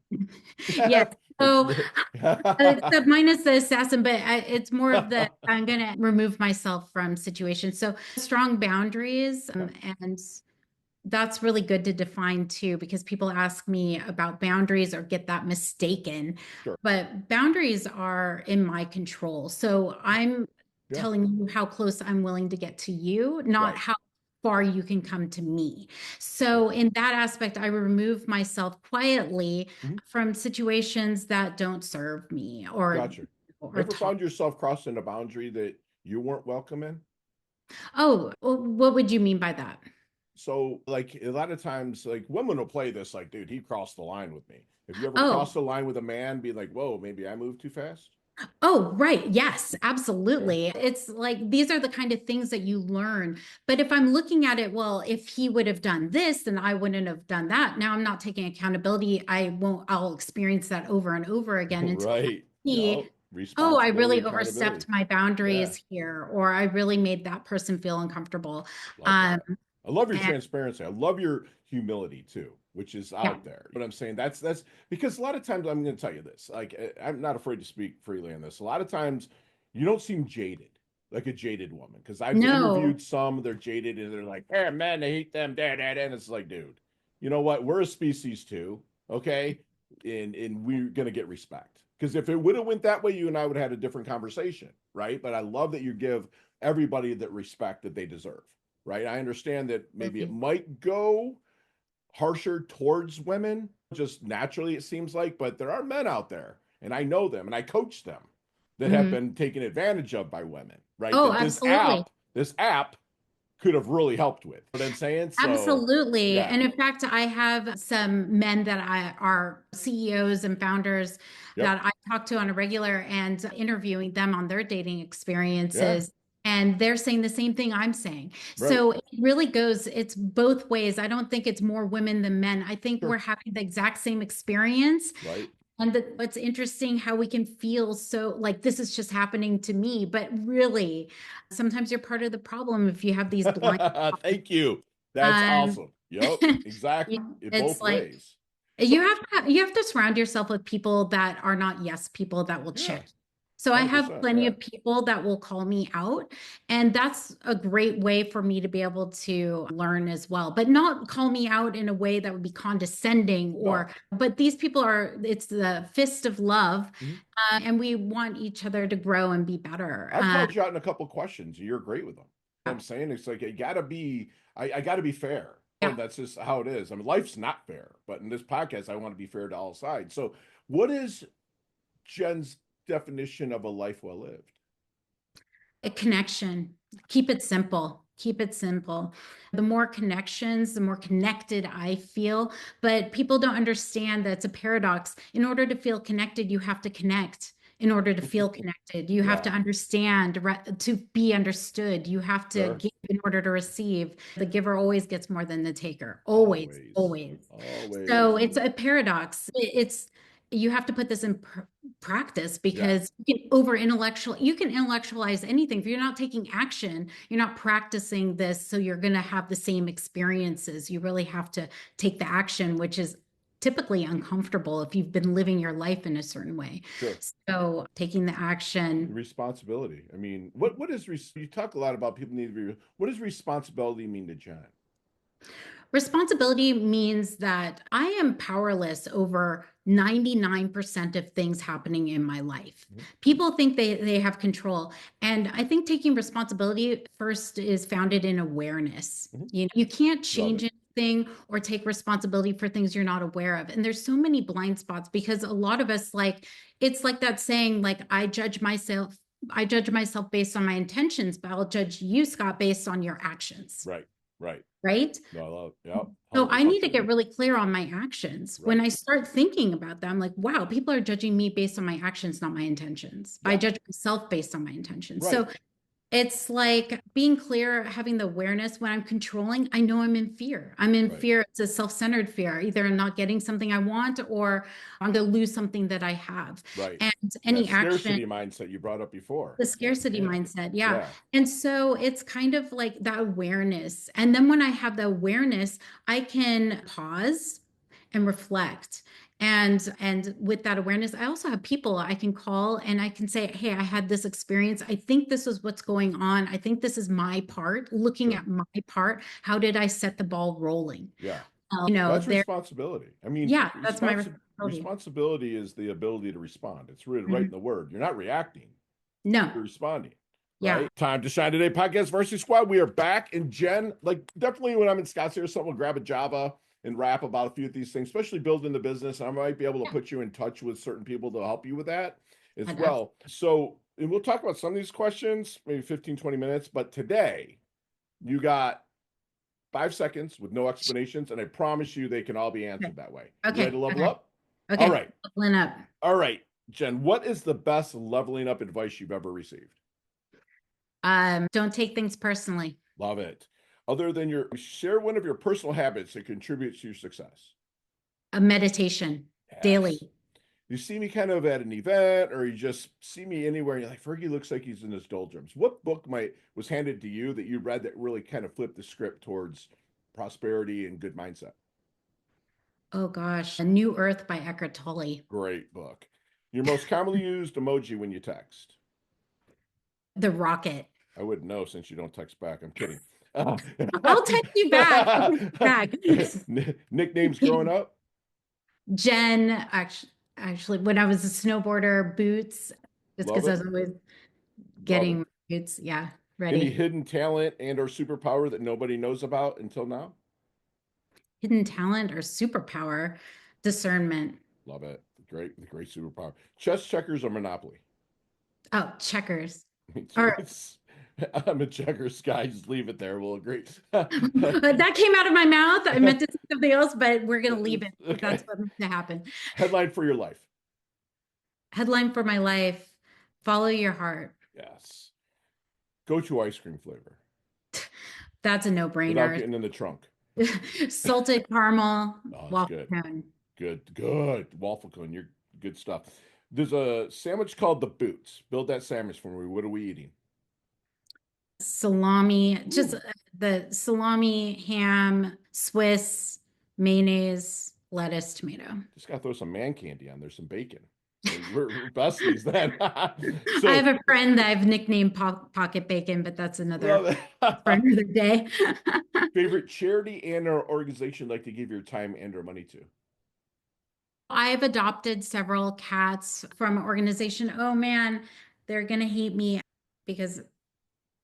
S2: Yes. So
S1: Yeah.
S2: except minus the assassin, but it's more of the I'm going to remove myself from situations. So strong boundaries, and that's really good to define too, because people ask me about boundaries or get that mistaken.
S1: Sure.
S2: But boundaries are in my control. So I'm
S1: Yeah.
S2: telling you how close I'm willing to get to you, not
S1: Right.
S2: how far you can come to me.
S1: Right.
S2: So in that aspect, I remove myself quietly
S1: Mhm.
S2: from situations that don't serve me
S1: Gotcha.
S2: or
S1: Ever
S2: talk.
S1: found yourself crossing a boundary that you weren't welcome in?
S2: Oh, well, what would you mean by that?
S1: So, like a lot of times, like women will play this, like, dude, he crossed the line with me. Have you ever crossed
S2: Oh,
S1: the line with a man, be like, whoa, maybe I moved too fast?
S2: oh, right. Yes,
S1: Okay.
S2: absolutely. It's like these are the kind of things that you learn. But if I'm looking at it, well, if he would have done this, then I wouldn't have done that. Now I'm not taking accountability. I'll experience that over and over again until I
S1: Right.
S2: see,
S1: Yup.
S2: oh, I
S1: Responsibility,
S2: really overstepped
S1: accountability.
S2: my
S1: Yeah.
S2: boundaries here, or I really made that person feel uncomfortable.
S1: Love
S2: Um,
S1: that. I love your
S2: and
S1: transparency. I love your humility too, which is
S2: yeah,
S1: out there. But I'm saying that's because a lot of times I'm going to tell you this. Like I'm not afraid to speak freely on this. A lot of times you don't seem jaded, like a jaded woman. Because I've
S2: no,
S1: interviewed some, they're jaded and they're like, "Hey, man, I hate them." And it's like, dude, you know what? We're a species too, okay? And we're going to get respect. Because if it would have went that way, you and I would have had a different conversation, right? But I love that you give everybody that respect that they deserve, right? I understand that maybe it
S2: absolutely.
S1: might go harsher towards women, just naturally, it seems like, but there are men out there, and I know them and I coach them that have
S2: Mhm.
S1: been taken advantage of by women, right?
S2: Oh,
S1: That
S2: absolutely.
S1: this app could have really helped with. You know what I'm saying? So,
S2: Absolutely.
S1: yeah.
S2: And in fact, I have some men that I are CEOs and founders
S1: Yep.
S2: that I talk to on a regular and interviewing them on their dating
S1: Yeah.
S2: experiences. And they're saying the same thing I'm saying.
S1: Right.
S2: So it really goes, it's both ways. I don't think it's more women than men. I think we're
S1: Sure.
S2: having the exact same experience.
S1: Right.
S2: And what's interesting how we can feel so like this is just happening to me, but really, sometimes you're part of the problem if you have these blind.
S1: Thank you. That's
S2: Um,
S1: awesome. Yep. Exactly. It
S2: it's
S1: both
S2: like
S1: ways. So,
S2: you have to surround yourself with people that are not yes people that will
S1: yeah,
S2: check. So I have
S1: 100%.
S2: plenty
S1: Yeah.
S2: of people that will call me out, and that's a great way for me to be able to learn as well. But not call me out in a way that would be condescending
S1: No.
S2: but these people are it's the fist of love,
S1: Mhm.
S2: and we want each other to grow and be better.
S1: I've called you out in a couple questions. You're great with them. You know what
S2: Yeah,
S1: I'm saying? It's like, I gotta be fair.
S2: yeah.
S1: And that's just how it is. I mean, life's not fair, but in this podcast, I want to be fair to all sides. So, what is Jen's definition of a life well lived?
S2: A connection. Keep it simple. Keep it simple. The more connections, the more connected I feel. But people don't understand that it's a paradox. In order to feel connected, you have to connect. In order to feel connected, you have to
S1: Yeah,
S2: understand, to be understood. You have to
S1: sure.
S2: give in order to receive. The giver always gets more than the taker. Always,
S1: Always.
S2: always. So
S1: Always.
S2: it's a paradox. It's you have to put this in practice
S1: Yeah.
S2: because you can intellectualize anything. If you're not taking action, you're not practicing this, so you're going to have the same experiences. You really have to take the action, which is typically uncomfortable if you've been living your life in a certain way.
S1: Sure.
S2: So taking the action.
S1: Responsibility. I mean, what is you talk a lot about people need to be, what does responsibility mean to Jen?
S2: Responsibility means that I am powerless over 99% of things happening in my life.
S1: Mhm.
S2: People think they have control. And I think taking responsibility first is founded in awareness.
S1: Mhm.
S2: You can't
S1: Love
S2: change
S1: it.
S2: anything or take responsibility for things you're not aware of. And there's so many blind spots because a lot of us like it's like that saying, like, I judge myself based on my intentions, but I'll judge you, Scott, based on your actions.
S1: Right. Right.
S2: Right.
S1: No, I love it. Yep.
S2: So I
S1: 100%
S2: need to
S1: true.
S2: get really clear on my actions. When
S1: Right.
S2: I start thinking about that, I'm like, wow, people are judging me based on my actions, not my intentions. I
S1: Yeah.
S2: judge myself based on my intentions.
S1: Right.
S2: So it's like being clear, having the awareness when I'm controlling, I know I'm in fear. I'm in
S1: Right.
S2: fear. It's a self-centered fear. Either I'm not getting something I want or I'm going to lose something that I have.
S1: Right.
S2: And
S1: That
S2: any action,
S1: scarcity mindset you brought up before.
S2: the scarcity
S1: Yeah.
S2: mindset, yeah.
S1: Yeah.
S2: And so it's kind of like that awareness. And then when I have the awareness, I can pause and reflect. And with that awareness, I also have people I can call and I can say, hey, I had this experience. I think this is what's going on. I think this is my part, looking
S1: Sure.
S2: at my part. How did I set the ball rolling?
S1: Yeah. That's
S2: There,
S1: responsibility. I mean,
S2: yeah, that's my responsibility.
S1: responsibility is the ability to respond. It's really right in
S2: Mhm.
S1: the word. You're not reacting,
S2: No,
S1: you're responding.
S2: yeah.
S1: Right. Time to shine today. Podcast Varsity Squad. We are back. And Jen, like definitely when I'm in Scottsdale, someone will grab a Java and rap about a few of these things, especially building the business. I might be able to
S2: Yeah,
S1: put you in touch with certain people to help you with that as
S2: I'd abs-
S1: well. So, and we'll talk about some of these questions, maybe 15, 20 minutes. But today, you got 5 seconds with no explanations, and I promise you they can all be
S2: okay.
S1: answered that way. You ready to
S2: Okay.
S1: level
S2: Okay.
S1: up? All
S2: Okay.
S1: right.
S2: Leveling up.
S1: All right, Jen, what is the best leveling up advice you've ever received?
S2: Don't take things personally.
S1: Love it. Other than share one of your personal habits that contributes to your success.
S2: A meditation daily.
S1: Yes. You see me kind of at an event, or you just see me anywhere, and you're like, Fergie looks like he's in his doldrums. What book was handed to you that you read that really kind of flipped the script towards prosperity and good mindset?
S2: Oh gosh, A New Earth by Eckhart Tolle.
S1: Great book. Your most commonly used emoji when you text.
S2: The Rocket.
S1: I wouldn't know since you don't text back. I'm kidding. Uh,
S2: I'll text you back. I'll text you back.
S1: nicknames growing up?
S2: Jen, actually, when I was a snowboarder, boots, just
S1: Love
S2: because I
S1: it.
S2: was always
S1: Love it.
S2: getting boots. Yeah,
S1: Any
S2: ready.
S1: hidden talent and or superpower that nobody knows about until now?
S2: Hidden talent or superpower, discernment.
S1: Love it. Great superpower. Chess, checkers, or Monopoly?
S2: Oh, checkers.
S1: Me too.
S2: Or
S1: I'm a checkers guy. Just leave it there. We'll agree.
S2: that came out of my mouth. I meant to say something else, but we're gonna leave it. That's
S1: Okay.
S2: what meant to happen.
S1: Headline for your life.
S2: Headline for my life: Follow your heart.
S1: Yes. Go to ice cream flavor
S2: That's a
S1: without
S2: no-brainer.
S1: getting in the trunk.
S2: Salted caramel
S1: Oh, it's
S2: waffle
S1: good.
S2: cone.
S1: Good. Waffle cone. You're good stuff. There's a sandwich called the Boots. Build that sandwich for me. What are we eating?
S2: Salami, just
S1: Ooh,
S2: the salami, ham, Swiss, mayonnaise, lettuce, tomato.
S1: just gotta throw some man candy on. There's some bacon. And we're besties then.
S2: I have
S1: So
S2: a friend that I've nicknamed Pocket Bacon, but that's
S1: love
S2: another
S1: it.
S2: for another day.
S1: Favorite charity and or organization like to give your time and or money to?
S2: I've adopted several cats from an organization. Oh man, they're gonna hate me because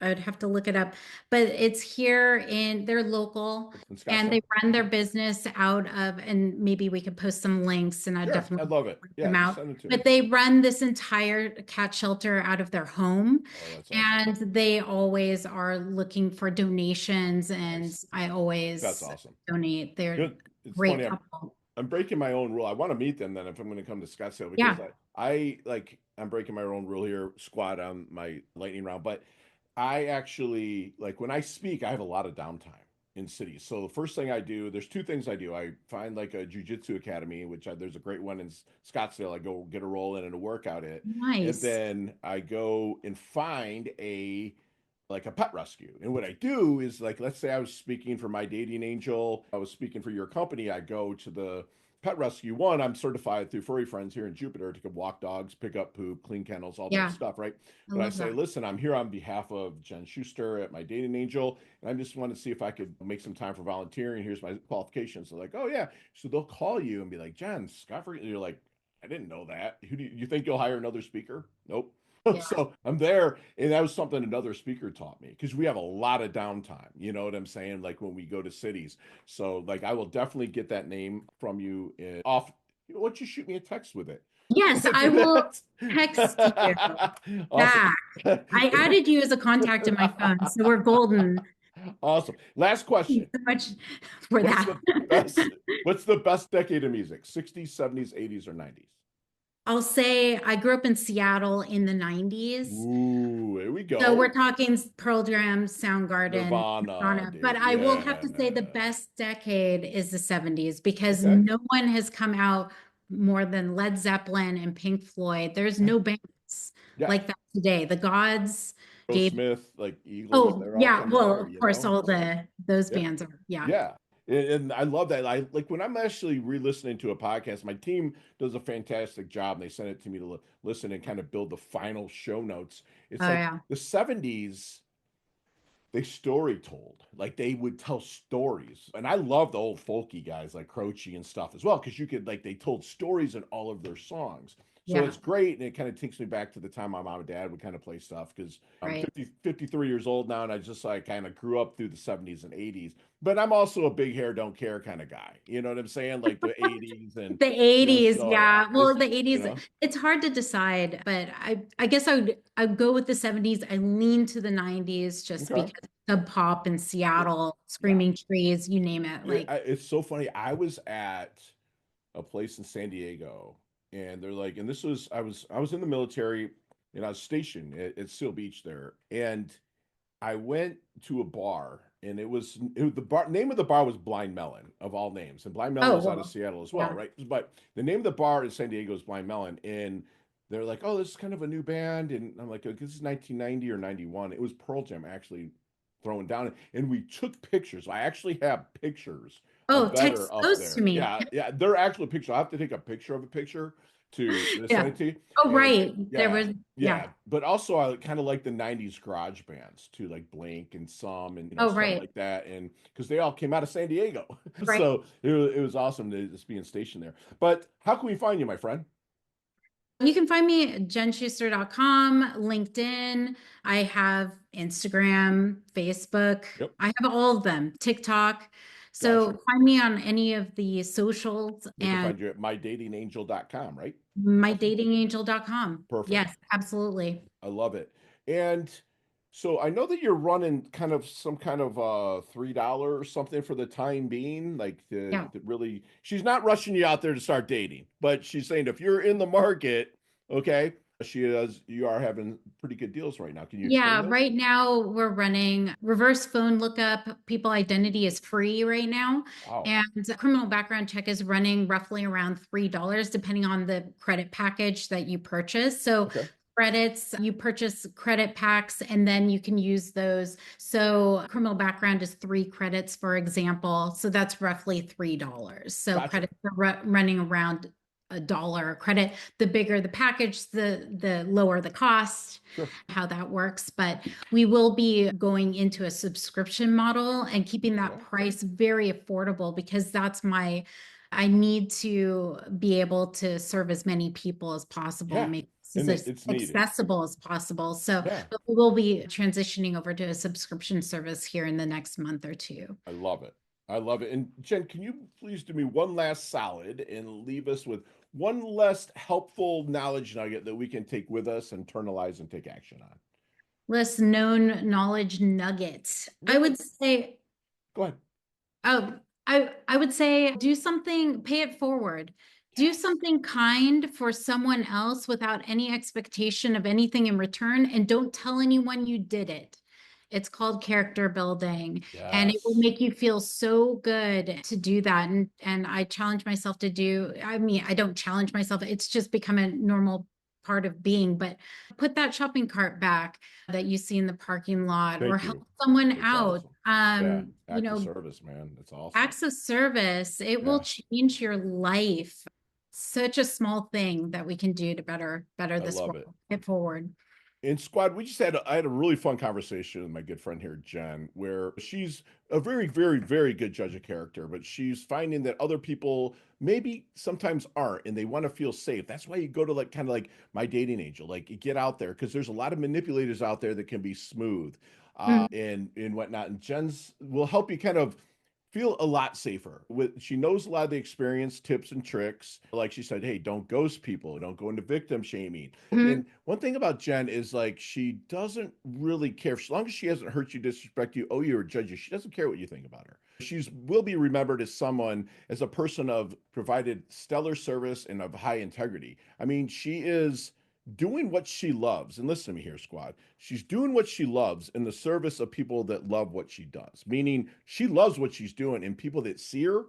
S2: I'd have to look it up, but it's here in they're local
S1: In
S2: and
S1: Scottsdale?
S2: they run their business out of, and maybe we could post some links and I'd
S1: Sure. I
S2: definitely
S1: love it.
S2: point
S1: Yeah,
S2: them
S1: just
S2: out.
S1: send it to me.
S2: But they run this entire cat shelter out of their home
S1: Oh, that's awesome.
S2: and they always are looking for donations and
S1: Nice.
S2: I
S1: That's
S2: always
S1: awesome.
S2: donate. They're
S1: Good. It's
S2: great
S1: funny.
S2: couple.
S1: I'm breaking my own rule. I want to meet them then if I'm going to come to Scottsdale because
S2: Yeah.
S1: I'm breaking my own rule here, squad on my lightning round. But I actually like when I speak, I have a lot of downtime in cities. So the first thing I do, there's two things I do. I find like a jujitsu academy, there's a great one in Scottsdale. I go get a roll in and a workout it, and
S2: Nice.
S1: then I go and find a pet rescue. And what I do is like, let's say I was speaking for My Dating Angel, I was speaking for your company. I go to the pet rescue. One, I'm certified through Furry Friends here in Jupiter to go walk dogs, pick up poop, clean kennels, all that
S2: Yeah,
S1: stuff, right?
S2: I
S1: But I
S2: love
S1: say,
S2: that.
S1: listen, I'm here on behalf of Jen Schuster at My Dating Angel, and I just want to see if I could make some time for volunteering. Here's my qualifications. They're like, oh yeah. So they'll call you and be like, Jen, Scott, you're like, I didn't know that. Who do you think you'll hire another speaker? Nope.
S2: Yeah.
S1: So I'm there, and that was something another speaker taught me because we have a lot of downtime. You know what I'm saying? Like when we go to cities. So like I will definitely get that name from you off. You know, why don't you shoot me a text with it?
S2: Yes,
S1: We'll
S2: I
S1: do
S2: will
S1: that.
S2: text you
S1: Awesome.
S2: back. I added you as a contact in my phone, so we're golden.
S1: Awesome. Last
S2: Thank you
S1: question.
S2: so much for
S1: What's
S2: that.
S1: the best what's the best decade of music? 60s, 70s, 80s, or 90s?
S2: I'll say I grew up in Seattle in the 90s.
S1: Ooh, here we
S2: So we're
S1: go.
S2: talking Pearl Jam, Soundgarden,
S1: Nirvana,
S2: Nirvana. But
S1: dude.
S2: I will have
S1: Yeah.
S2: to say the best decade is the 70s because
S1: Okay.
S2: no one has come out more than Led Zeppelin and Pink Floyd. There's
S1: Okay.
S2: no bands
S1: Yeah.
S2: like that today. The Gods gave,
S1: Smith, like Eagles,
S2: oh,
S1: they're all
S2: yeah,
S1: kind of
S2: well,
S1: there,
S2: of
S1: you
S2: course,
S1: know?
S2: all
S1: So,
S2: those
S1: yeah.
S2: bands are, yeah.
S1: Yeah. And I love that. I like when I'm actually re-listening to a podcast, my team does a fantastic job and they send it to me to listen and kind of build the final show notes. It's
S2: Oh,
S1: like
S2: yeah.
S1: the 70s they story told. Like they would tell stories. And I love the old folky guys like Croce and stuff as well, because you could like they told stories in all of their songs. So
S2: Yeah,
S1: it's great. And it kind of takes me back to the time my mom and dad would kind of play stuff because I'm
S2: right.
S1: 53 years old now and I just like kind of grew up through the 70s and 80s. But I'm also a big hair, don't care kind of guy. You know what I'm saying? Like the 80s and
S2: The
S1: you know,
S2: 80s,
S1: so
S2: yeah. Well,
S1: it's
S2: the
S1: you
S2: 80s,
S1: know,
S2: it's hard to decide, but I guess I'd go with the 70s. I lean to the 90s just
S1: okay.
S2: because Sub Pop in Seattle,
S1: Yeah.
S2: Screaming Trees, you name it. Like,
S1: It's so funny. I was at a place in San Diego, and they're like, and this was I was in the military, and I was stationed at Seal Beach there, and I went to a bar, and the bar name of the bar was Blind Melon of all names, and Blind Melon
S2: oh,
S1: is out of
S2: well,
S1: Seattle as well,
S2: yeah.
S1: right? But the name of the bar in San Diego is Blind Melon, and they're like, oh, this is kind of a new band, and I'm like, this is 1990 or 91. It was Pearl Jam actually throwing down, and we took pictures. I actually have pictures
S2: Oh,
S1: of Better
S2: text
S1: up
S2: those to
S1: there.
S2: me.
S1: Yeah, yeah, they're actual pictures. I have to take a picture of a picture to send
S2: Yeah.
S1: it to you.
S2: Oh,
S1: And
S2: right. There
S1: yeah,
S2: was, yeah.
S1: yeah. But also I kind of like the 90s garage bands too, like Blink and some and
S2: Oh,
S1: stuff
S2: right.
S1: like that. And because they all came out of San Diego.
S2: Right.
S1: So it was awesome to just being stationed there. But how can we find you, my friend?
S2: You can find me at jenschuster.com, LinkedIn. I have Instagram, Facebook.
S1: Yep,
S2: I have all of them, TikTok.
S1: gotcha.
S2: So find me on any of the socials
S1: They can
S2: and
S1: find you at mydatingangel.com, right? Awesome.
S2: mydatingangel.com.
S1: Perfect.
S2: Yes, absolutely.
S1: I love it. And so I know that you're running kind of some kind of $3 or something for the time being, like
S2: Yeah.
S1: to really she's not rushing you out there to start dating, but she's saying if you're in the market, okay, you are having pretty good deals right now. Can you explain
S2: Yeah,
S1: those?
S2: right now we're running reverse phone lookup. People identity is free right now.
S1: Wow.
S2: And criminal background check is running roughly around $3, depending on the credit package that you purchase. So
S1: Okay.
S2: credits, you purchase credit packs and then you can use those. So criminal background is 3 credits, for example. So that's roughly $3. So
S1: Gotcha.
S2: credits are running around $1 a credit. The bigger the package, the lower the cost,
S1: Sure.
S2: how that works. But we will be going into a subscription model and keeping that
S1: Okay.
S2: price very affordable because I need to be able to serve as many people as possible and
S1: Yeah.
S2: make this
S1: And
S2: as
S1: it's needed.
S2: accessible as possible. So
S1: Yeah.
S2: but we will be transitioning over to a subscription service here in the next month or two.
S1: I love it. I love it. And Jen, can you please do me one last solid and leave us with one less helpful knowledge nugget that we can take with us, internalize, and take action on?
S2: Less known knowledge nuggets. I
S1: Yeah,
S2: would say
S1: go ahead.
S2: Oh, I would say do something, pay it forward. Do
S1: Yes.
S2: something kind for someone else without any expectation of anything in return, and don't tell anyone you did it. It's called character building, and it will
S1: Yes.
S2: make you feel so good to do that. And I challenge myself to do, I mean, I don't challenge myself, it's just become a normal part of being, but put that shopping cart back that you see in the parking lot, or
S1: Thank
S2: help
S1: you.
S2: someone
S1: That's
S2: out.
S1: awesome. Yeah.
S2: You
S1: Act of
S2: know,
S1: service, man. That's awesome.
S2: acts of service, it will
S1: Yeah.
S2: change your life. Such a small thing that we can do to better
S1: I
S2: this
S1: love
S2: world,
S1: it.
S2: get forward.
S1: In Squad, we just had I had a really fun conversation with my good friend here, Jen, where she's a very, very, very good judge of character, but she's finding that other people maybe sometimes aren't, and they want to feel safe. That's why you go to like kind of like My Dating Angel, like you get out there because there's a lot of manipulators out there that can be smooth,
S2: Mm,
S1: and whatnot. And Jen's will help you kind of feel a lot safer. With she knows a lot of the experience, tips and tricks. Like she said, hey, don't ghost people, don't go into victim shaming.
S2: mhm,
S1: And one thing about Jen is like she doesn't really care. As long as she hasn't hurt you, disrespect you, owe you, or judge you, she doesn't care what you think about her. She's will be remembered as someone, as a person of provided stellar service and of high integrity. I mean, she is doing what she loves. And listen to me here, squad. She's doing what she loves in the service of people that love what she does. Meaning she loves what she's doing, and people that see her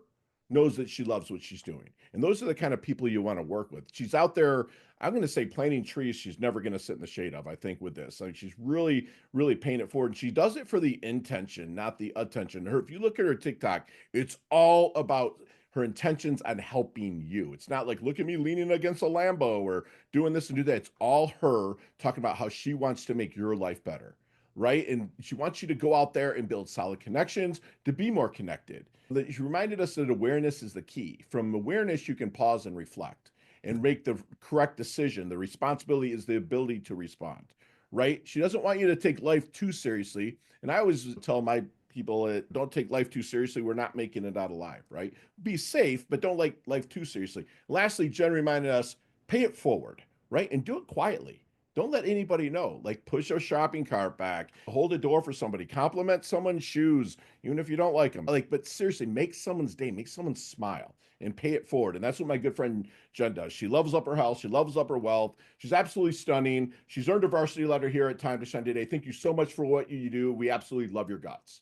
S1: knows that she loves what she's doing. And those are the kind of people you want to work with. She's out there, I'm going to say planting trees she's never going to sit in the shade of, I think, with this. Like she's really, really paying it forward. And she does it for the intention, not the attention. Her, if you look at her TikTok, it's all about her intentions on helping you. It's not like, look at me leaning against a Lambo or doing this and do that. It's all her talking about how she wants to make your life better. Right. And she wants you to go out there and build solid connections to be more connected. She reminded us that awareness is the key. From awareness, you can pause and reflect and make the correct decision. The responsibility is the ability to respond, right? She doesn't want you to take life too seriously. And I always tell my people, don't take life too seriously. We're not making it out alive, right? Be safe, but don't like life too seriously. Lastly, Jen reminded us, pay it forward, right? And do it quietly. Don't let anybody know. Like push a shopping cart back, hold a door for somebody, compliment someone's shoes, even if you don't like them. Like, but seriously, make someone's day, make someone smile and pay it forward. And that's what my good friend Jen does. She loves up her house, she loves up her wealth. She's absolutely stunning. She's earned a varsity letter here at Time to Shine today. Thank you so much for what you do. We absolutely love your guts.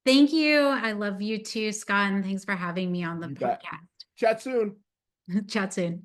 S2: thank you. I love you too, Scott, and thanks for having me on the
S1: You bet.
S2: podcast.
S1: Chat soon.
S2: Chat soon.